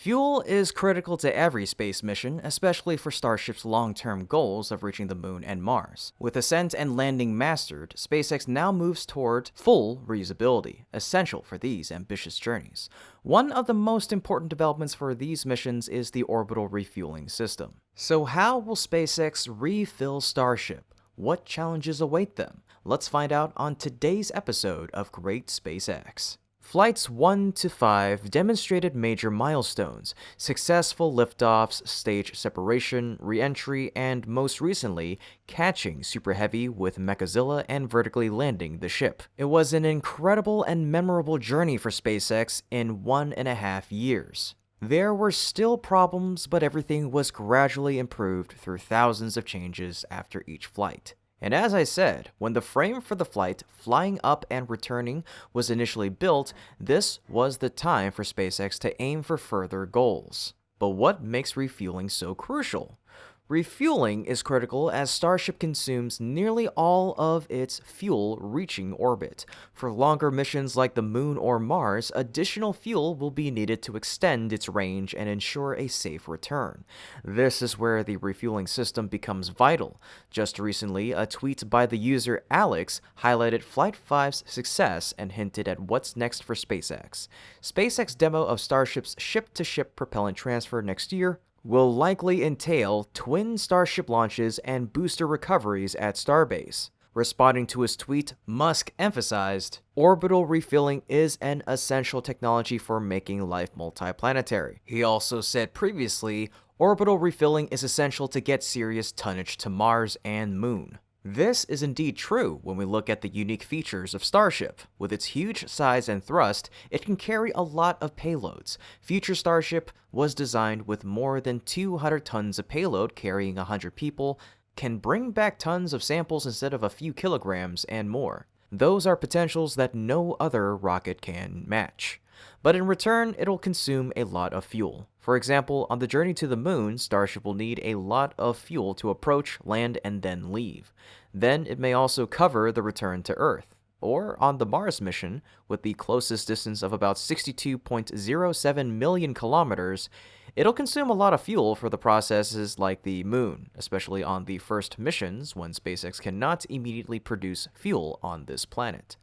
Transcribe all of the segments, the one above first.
Fuel is critical to every space mission, especially for Starship's long-term goals of reaching the Moon and Mars. With ascent and landing mastered, SpaceX now moves toward full reusability, essential for these ambitious journeys. One of the most important developments for these missions is the orbital refueling system. So how will SpaceX refill Starship? What challenges await them? Let's find out on today's episode of Great SpaceX. Flights 1 to 5 demonstrated major milestones, successful liftoffs, stage separation, re-entry, and most recently, catching Super Heavy with Mechazilla and vertically landing the ship. It was an incredible and memorable journey for SpaceX in 1.5 years. There were still problems, but everything was gradually improved through thousands of changes after each flight. And as I said, when the frame for the flight, flying up and returning, was initially built, this was the time for SpaceX to aim for further goals. But what makes refueling so crucial? Refueling is critical as Starship consumes nearly all of its fuel reaching orbit. For longer missions like the Moon or Mars, additional fuel will be needed to extend its range and ensure a safe return. This is where the refueling system becomes vital. Just recently, a tweet by the user Alex highlighted Flight 5's success and hinted at what's next for SpaceX. SpaceX demo of Starship's ship-to-ship propellant transfer next year will likely entail twin Starship launches and booster recoveries at Starbase. Responding to his tweet, Musk emphasized, "Orbital refilling is an essential technology for making life multiplanetary." He also said previously, "Orbital refilling is essential to get serious tonnage to Mars and Moon." This is indeed true when we look at the unique features of Starship. With its huge size and thrust, it can carry a lot of payloads. Future Starship was designed with more than 200 tons of payload, carrying 100 people, can bring back tons of samples instead of a few kilograms, and more. Those are potentials that no other rocket can match. But in return, it'll consume a lot of fuel. For example, on the journey to the Moon, Starship will need a lot of fuel to approach, land, and then leave. Then it may also cover the return to Earth. Or on the Mars mission, with the closest distance of about 62.07 million kilometers, it'll consume a lot of fuel for the processes like the Moon, especially on the first missions when SpaceX cannot immediately produce fuel on this planet.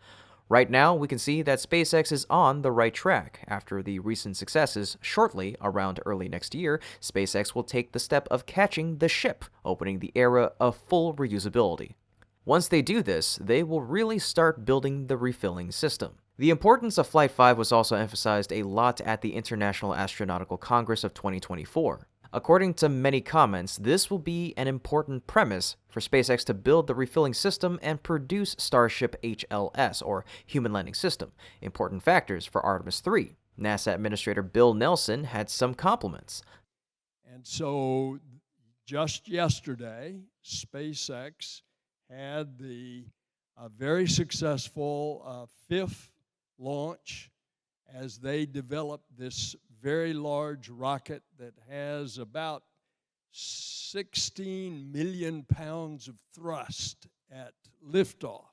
Right now, we can see that SpaceX is on the right track. After the recent successes, shortly, around early next year, SpaceX will take the step of catching the ship, opening the era of full reusability. Once they do this, they will really start building the refilling system. The importance of Flight 5 was also emphasized a lot at the International Astronautical Congress of 2024. According to many comments, this will be an important premise for SpaceX to build the refilling system and produce Starship HLS, or Human Landing System, important factors for Artemis 3. NASA Administrator Bill Nelson had some compliments. And so just yesterday, SpaceX had the very successful fifth launch as they developed this very large rocket that has about 16 million pounds of thrust at liftoff.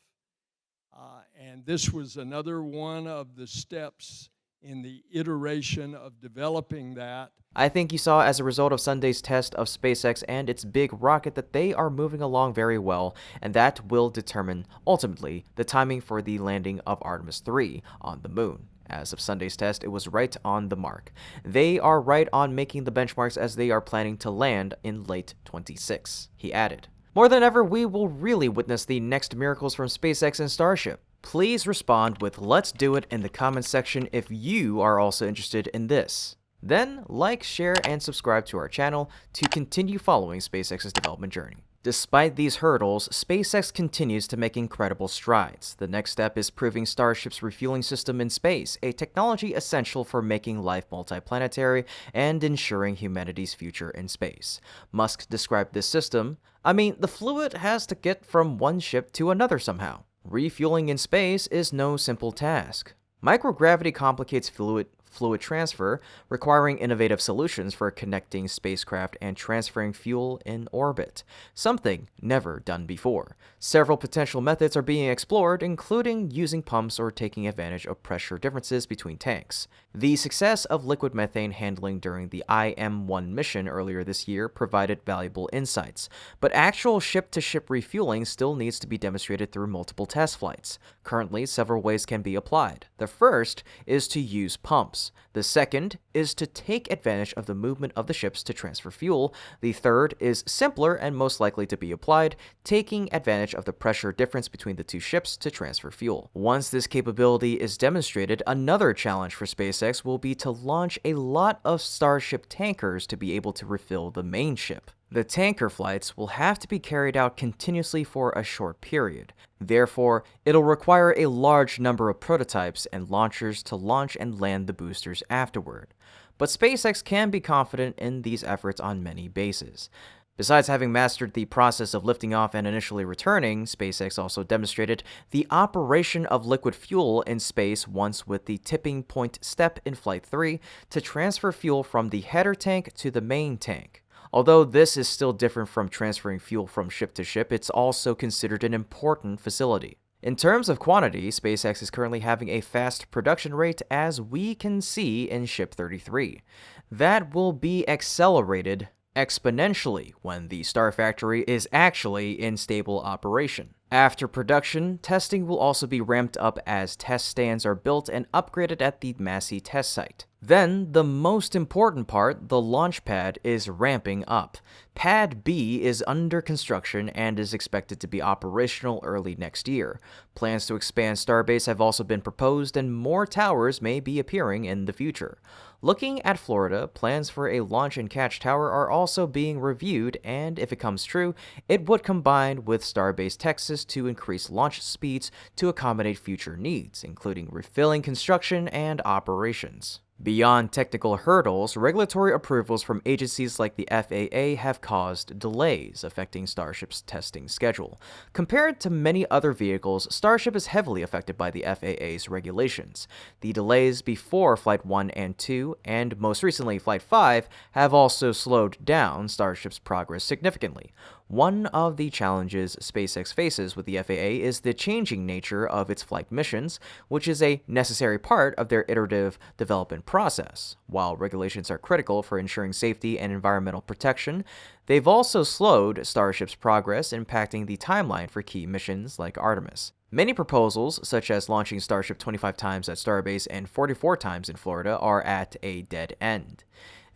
And this was another one of the steps in the iteration of developing that. I think you saw as a result of Sunday's test of SpaceX and its big rocket that they are moving along very well, and that will determine, ultimately, the timing for the landing of Artemis 3 on the Moon. As of Sunday's test, it was right on the mark. They are right on making the benchmarks as they are planning to land in late 26, he added. More than ever, we will really witness the next miracles from SpaceX and Starship. Please respond with "Let's do it" in the comments section if you are also interested in this. Then, like, share, and subscribe to our channel to continue following SpaceX's development journey. Despite these hurdles, SpaceX continues to make incredible strides. The next step is proving Starship's refueling system in space, a technology essential for making life multiplanetary and ensuring humanity's future in space. Musk described this system, the fluid has to get from one ship to another somehow. Refueling in space is no simple task. Microgravity complicates fluid fluid transfer, requiring innovative solutions for connecting spacecraft and transferring fuel in orbit, something never done before. Several potential methods are being explored, including using pumps or taking advantage of pressure differences between tanks. The success of liquid methane handling during the IM-1 mission earlier this year provided valuable insights, but actual ship-to-ship refueling still needs to be demonstrated through multiple test flights. Currently, several ways can be applied. The first is to use pumps. The second is to take advantage of the movement of the ships to transfer fuel. The third is simpler and most likely to be applied, taking advantage of the pressure difference between the two ships to transfer fuel. Once this capability is demonstrated, another challenge for SpaceX will be to launch a lot of Starship tankers to be able to refill the main ship. The tanker flights will have to be carried out continuously for a short period. Therefore, it'll require a large number of prototypes and launchers to launch and land the boosters afterward. But SpaceX can be confident in these efforts on many bases. Besides having mastered the process of lifting off and initially returning, SpaceX also demonstrated the operation of liquid fuel in space once with the tipping point step in Flight 3 to transfer fuel from the header tank to the main tank. Although this is still different from transferring fuel from ship to ship, it's also considered an important facility. In terms of quantity, SpaceX is currently having a fast production rate, as we can see in Ship 33. That will be accelerated exponentially when the Star Factory is actually in stable operation. After production, testing will also be ramped up as test stands are built and upgraded at the Massey test site. Then, the most important part, the launch pad, is ramping up. Pad B is under construction and is expected to be operational early next year. Plans to expand Starbase have also been proposed, and more towers may be appearing in the future. Looking at Florida, plans for a launch and catch tower are also being reviewed, and if it comes true, it would combine with Starbase Texas to increase launch speeds to accommodate future needs, including refilling construction and operations. Beyond technical hurdles, regulatory approvals from agencies like the FAA have caused delays, affecting Starship's testing schedule. Compared to many other vehicles, Starship is heavily affected by the FAA's regulations. The delays before Flight 1 and 2, and most recently Flight 5, have also slowed down Starship's progress significantly. One of the challenges SpaceX faces with the FAA is the changing nature of its flight missions, which is a necessary part of their iterative development process. While regulations are critical for ensuring safety and environmental protection, they've also slowed Starship's progress, impacting the timeline for key missions like Artemis. Many proposals, such as launching Starship 25 times at Starbase and 44 times in Florida, are at a dead end.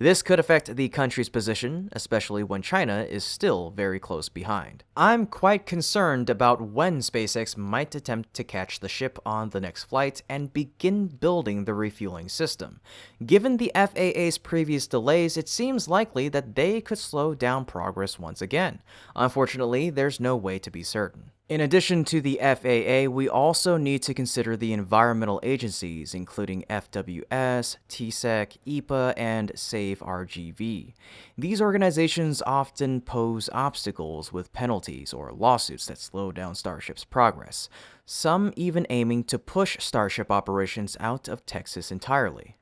This could affect the country's position, especially when China is still very close behind. I'm quite concerned about when SpaceX might attempt to catch the ship on the next flight and begin building the refueling system. Given the FAA's previous delays, it seems likely that they could slow down progress once again. Unfortunately, there's no way to be certain. In addition to the FAA, we also need to consider the environmental agencies, including FWS, TSEC, EPA, and SAVE-RGV. These organizations often pose obstacles with penalties or lawsuits that slow down Starship's progress, some even aiming to push Starship operations out of Texas entirely.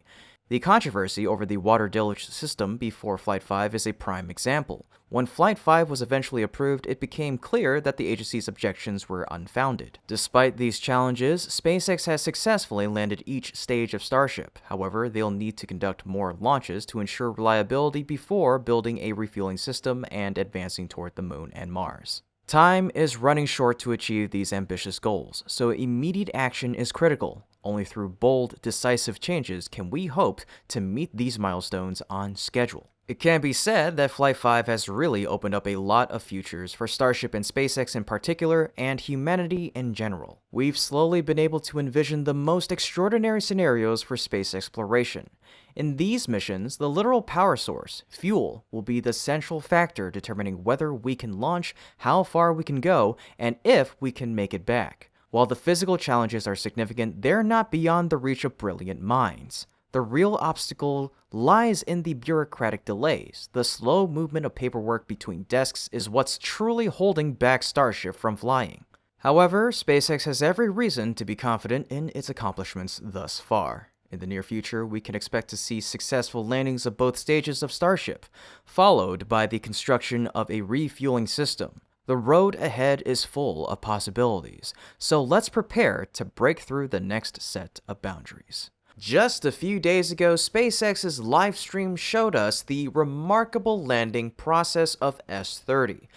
The controversy over the water deluge system before Flight 5 is a prime example. When Flight 5 was eventually approved, it became clear that the agency's objections were unfounded. Despite these challenges, SpaceX has successfully landed each stage of Starship. However, they'll need to conduct more launches to ensure reliability before building a refueling system and advancing toward the Moon and Mars. Time is running short to achieve these ambitious goals, so immediate action is critical. Only through bold, decisive changes can we hope to meet these milestones on schedule. It can be said that Flight 5 has really opened up a lot of futures for Starship and SpaceX in particular, and humanity in general. We've slowly been able to envision the most extraordinary scenarios for space exploration. In these missions, the literal power source, fuel, will be the central factor determining whether we can launch, how far we can go, and if we can make it back. While the physical challenges are significant, they're not beyond the reach of brilliant minds. The real obstacle lies in the bureaucratic delays. The slow movement of paperwork between desks is what's truly holding back Starship from flying. However, SpaceX has every reason to be confident in its accomplishments thus far. In the near future, we can expect to see successful landings of both stages of Starship, followed by the construction of a refueling system. The road ahead is full of possibilities, so let's prepare to break through the next set of boundaries. Just a few days ago, SpaceX's live stream showed us the remarkable landing process of S-30.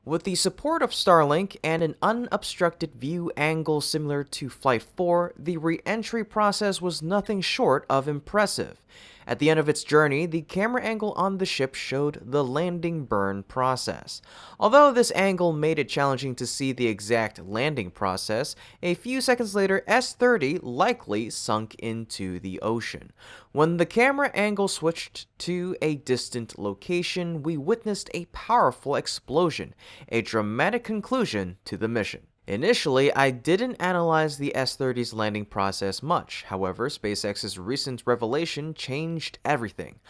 With the support of Starlink and an unobstructed view angle similar to Flight 4, the re-entry process was nothing short of impressive. At the end of its journey, the camera angle on the ship showed the landing burn process. Although this angle made it challenging to see the exact landing process, a few seconds later, S-30 likely sunk into the ocean. When the camera angle switched to a distant location, we witnessed a powerful explosion, a dramatic conclusion to the mission. Initially, I didn't analyze the S-30's landing process much. However, SpaceX's recent revelation changed everything.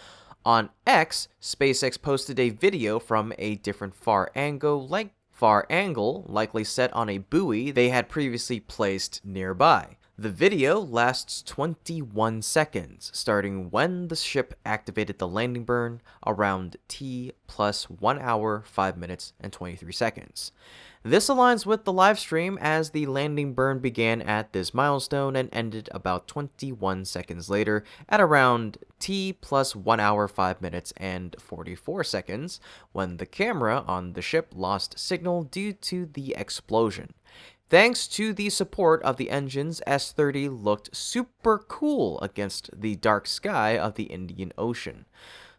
On X, SpaceX posted a video from a different far angle, likely set on a buoy they had previously placed nearby. The video lasts 21 seconds, starting when the ship activated the landing burn around T plus 1 hour, 5 minutes, and 23 seconds. This aligns with the live stream as the landing burn began at this milestone and ended about 21 seconds later at around T plus 1 hour, 5 minutes, and 44 seconds when the camera on the ship lost signal due to the explosion. Thanks to the support of the engines, S-30 looked super cool against the dark sky of the Indian Ocean.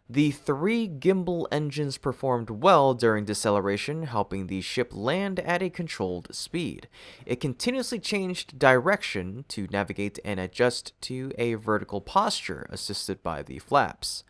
The 3 gimbal engines performed well during deceleration, helping the ship land at a controlled speed. It continuously changed direction to navigate and adjust to a vertical posture assisted by the flaps.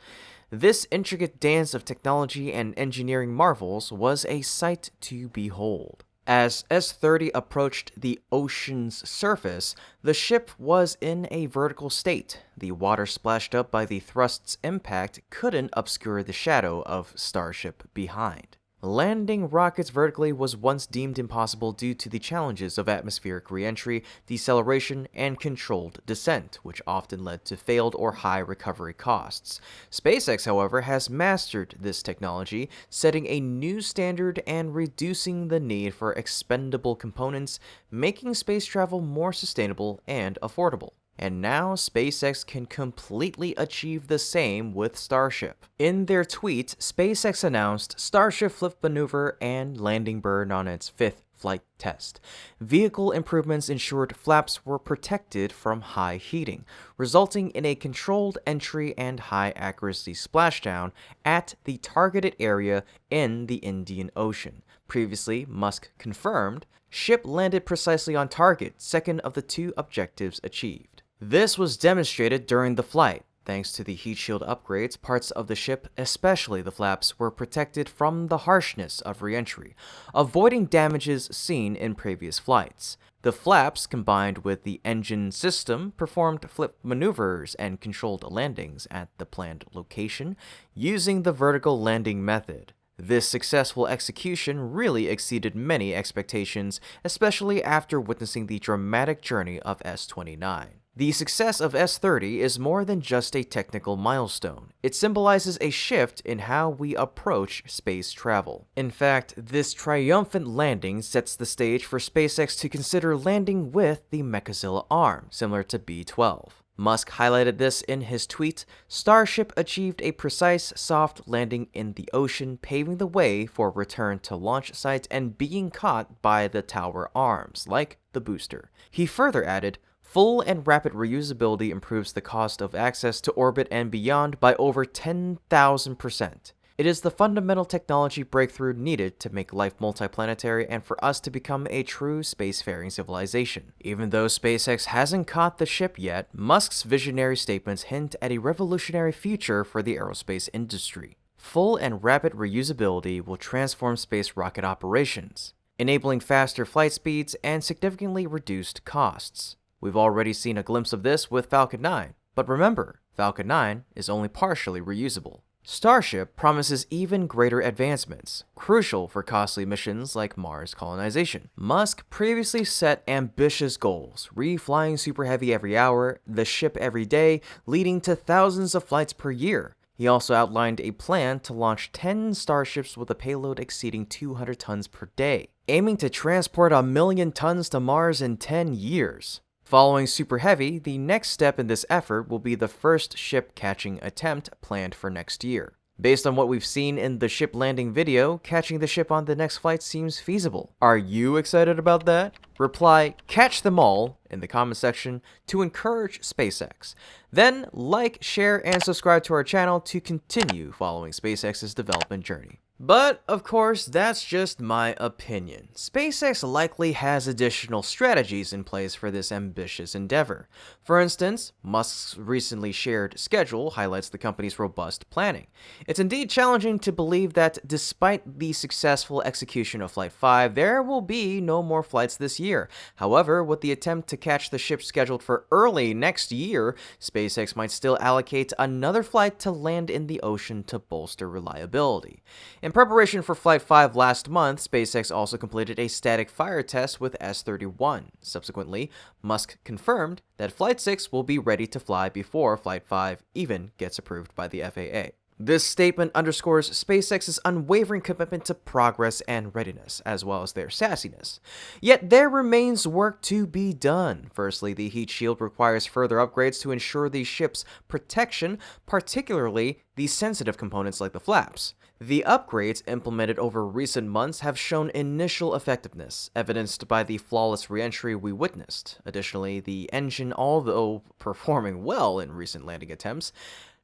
This intricate dance of technology and engineering marvels was a sight to behold. As S-30 approached the ocean's surface, the ship was in a vertical state. The water splashed up by the thrust's impact couldn't obscure the shadow of Starship behind. Landing rockets vertically was once deemed impossible due to the challenges of atmospheric re-entry, deceleration, and controlled descent, which often led to failed or high recovery costs. SpaceX, however, has mastered this technology, setting a new standard and reducing the need for expendable components, making space travel more sustainable and affordable. And now, SpaceX can completely achieve the same with Starship. In their tweet, SpaceX announced Starship flip maneuver and landing burn on its 5th flight test. Vehicle improvements ensured flaps were protected from high heating, resulting in a controlled entry and high accuracy splashdown at the targeted area in the Indian Ocean. Previously, Musk confirmed, ship landed precisely on target, second of the 2 objectives achieved. This was demonstrated during the flight. Thanks to the heat shield upgrades, parts of the ship, especially the flaps, were protected from the harshness of re-entry, avoiding damages seen in previous flights. The flaps, combined with the engine system, performed flip maneuvers and controlled landings at the planned location using the vertical landing method. This successful execution really exceeded many expectations, especially after witnessing the dramatic journey of S-29. The success of S-30 is more than just a technical milestone. It symbolizes a shift in how we approach space travel. In fact, this triumphant landing sets the stage for SpaceX to consider landing with the Mechazilla arm, similar to B-12. Musk highlighted this in his tweet, Starship achieved a precise, soft landing in the ocean, paving the way for return to launch site and being caught by the tower arms, like the booster. He further added, full and rapid reusability improves the cost of access to orbit and beyond by over 10,000%. It is the fundamental technology breakthrough needed to make life multiplanetary and for us to become a true spacefaring civilization. Even though SpaceX hasn't caught the ship yet, Musk's visionary statements hint at a revolutionary future for the aerospace industry. Full and rapid reusability will transform space rocket operations, enabling faster flight speeds and significantly reduced costs. We've already seen a glimpse of this with Falcon 9, but remember, Falcon 9 is only partially reusable. Starship promises even greater advancements, crucial for costly missions like Mars colonization. Musk previously set ambitious goals, reflying Super Heavy every hour, the ship every day, leading to thousands of flights per year. He also outlined a plan to launch 10 starships with a payload exceeding 200 tons per day, aiming to transport 1,000,000 tons to Mars in 10 years. Following Super Heavy, the next step in this effort will be the first ship catching attempt planned for next year. Based on what we've seen in the ship landing video, catching the ship on the next flight seems feasible. Are you excited about that? Reply "catch them all" in the comment section to encourage SpaceX. Then like, share, and subscribe to our channel to continue following SpaceX's development journey. But, of course, that's just my opinion. SpaceX likely has additional strategies in place for this ambitious endeavor. For instance, Musk's recently shared schedule highlights the company's robust planning. It's indeed challenging to believe that despite the successful execution of Flight 5, there will be no more flights this year. However, with the attempt to catch the ship scheduled for early next year, SpaceX might still allocate another flight to land in the ocean to bolster reliability. In preparation for Flight 5 last month, SpaceX also completed a static fire test with S-31. Subsequently, Musk confirmed that Flight 6 will be ready to fly before Flight 5 even gets approved by the FAA. This statement underscores SpaceX's unwavering commitment to progress and readiness, as well as their sassiness. Yet there remains work to be done. Firstly, the heat shield requires further upgrades to ensure the ship's protection, particularly the sensitive components like the flaps. The upgrades implemented over recent months have shown initial effectiveness, evidenced by the flawless re-entry we witnessed. Additionally, the engine, although performing well in recent landing attempts,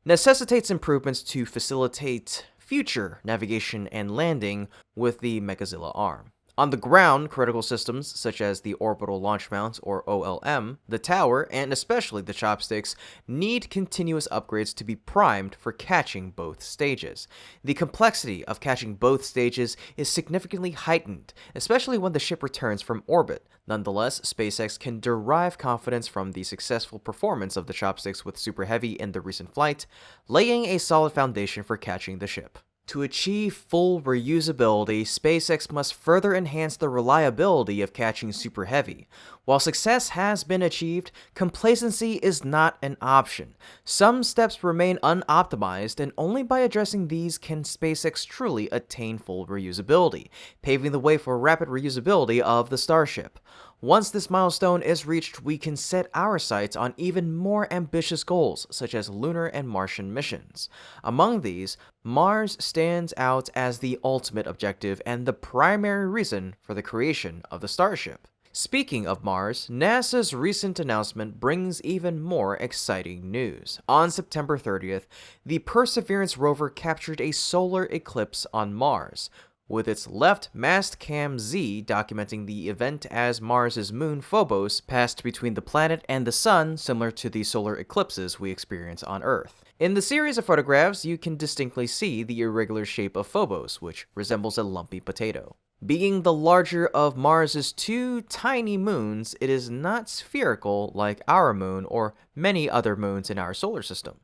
necessitates improvements to facilitate future navigation and landing with the Mechazilla arm. On the ground, critical systems such as the orbital launch mount, or OLM, the tower, and especially the chopsticks need continuous upgrades to be primed for catching both stages. The complexity of catching both stages is significantly heightened, especially when the ship returns from orbit. Nonetheless, SpaceX can derive confidence from the successful performance of the chopsticks with Super Heavy in the recent flight, laying a solid foundation for catching the ship. To achieve full reusability, SpaceX must further enhance the reliability of catching Super Heavy. While success has been achieved, complacency is not an option. Some steps remain unoptimized, and only by addressing these can SpaceX truly attain full reusability, paving the way for rapid reusability of the Starship. Once this milestone is reached, we can set our sights on even more ambitious goals, such as lunar and Martian missions. Among these, Mars stands out as the ultimate objective and the primary reason for the creation of the Starship. Speaking of Mars, NASA's recent announcement brings even more exciting news. On September 30th, the Perseverance rover captured a solar eclipse on Mars, with its left mast cam Z documenting the event as Mars's moon Phobos passed between the planet and the sun, similar to the solar eclipses we experience on Earth. In the series of photographs, you can distinctly see the irregular shape of Phobos, which resembles a lumpy potato. Being the larger of Mars's two tiny moons, it is not spherical like our moon or many other moons in our solar system.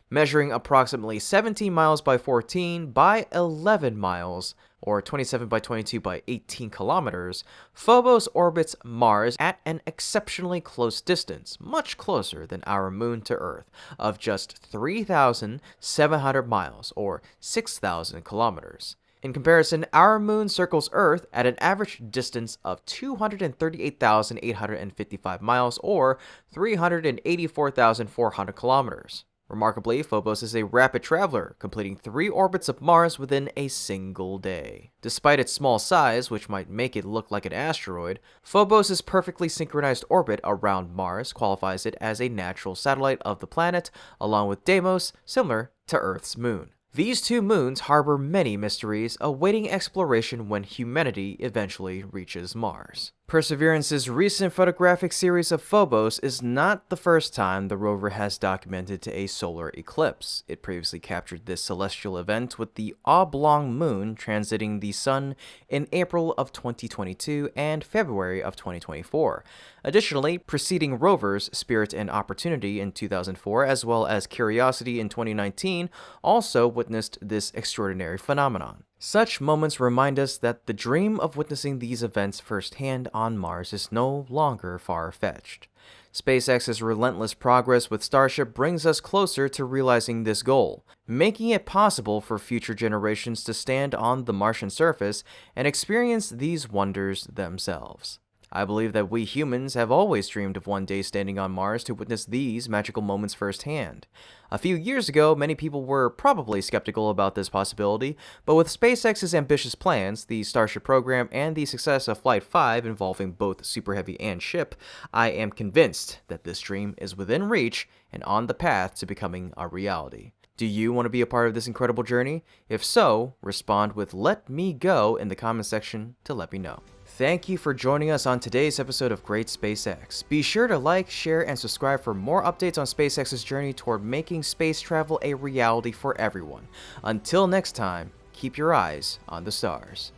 Measuring approximately 17 miles by 14 by 11 miles, or 27 by 22 by 18 kilometers, Phobos orbits Mars at an exceptionally close distance, much closer than our moon to Earth, of just 3,700 miles, or 6,000 kilometers. In comparison, our moon circles Earth at an average distance of 238,855 miles, or 384,400 kilometers. Remarkably, Phobos is a rapid traveler, completing 3 orbits of Mars within a single day. Despite its small size, which might make it look like an asteroid, Phobos' perfectly synchronized orbit around Mars qualifies it as a natural satellite of the planet, along with Deimos, similar to Earth's moon. These two moons harbor many mysteries, awaiting exploration when humanity eventually reaches Mars. Perseverance's recent photographic series of Phobos is not the first time the rover has documented a solar eclipse. It previously captured this celestial event with the oblong moon transiting the sun in April of 2022 and February of 2024. Additionally, preceding rovers Spirit and Opportunity in 2004 as well as Curiosity in 2019 also witnessed this extraordinary phenomenon. Such moments remind us that the dream of witnessing these events firsthand on Mars is no longer far-fetched. SpaceX's relentless progress with Starship brings us closer to realizing this goal, making it possible for future generations to stand on the Martian surface and experience these wonders themselves. I believe that we humans have always dreamed of one day standing on Mars to witness these magical moments firsthand. A few years ago, many people were probably skeptical about this possibility, but with SpaceX's ambitious plans, the Starship program, and the success of Flight 5 involving both Super Heavy and Ship, I am convinced that this dream is within reach and on the path to becoming a reality. Do you want to be a part of this incredible journey? If so, respond with "Let me go" in the comment section to let me know. Thank you for joining us on today's episode of Great SpaceX. Be sure to like, share, and subscribe for more updates on SpaceX's journey toward making space travel a reality for everyone. Until next time, keep your eyes on the stars.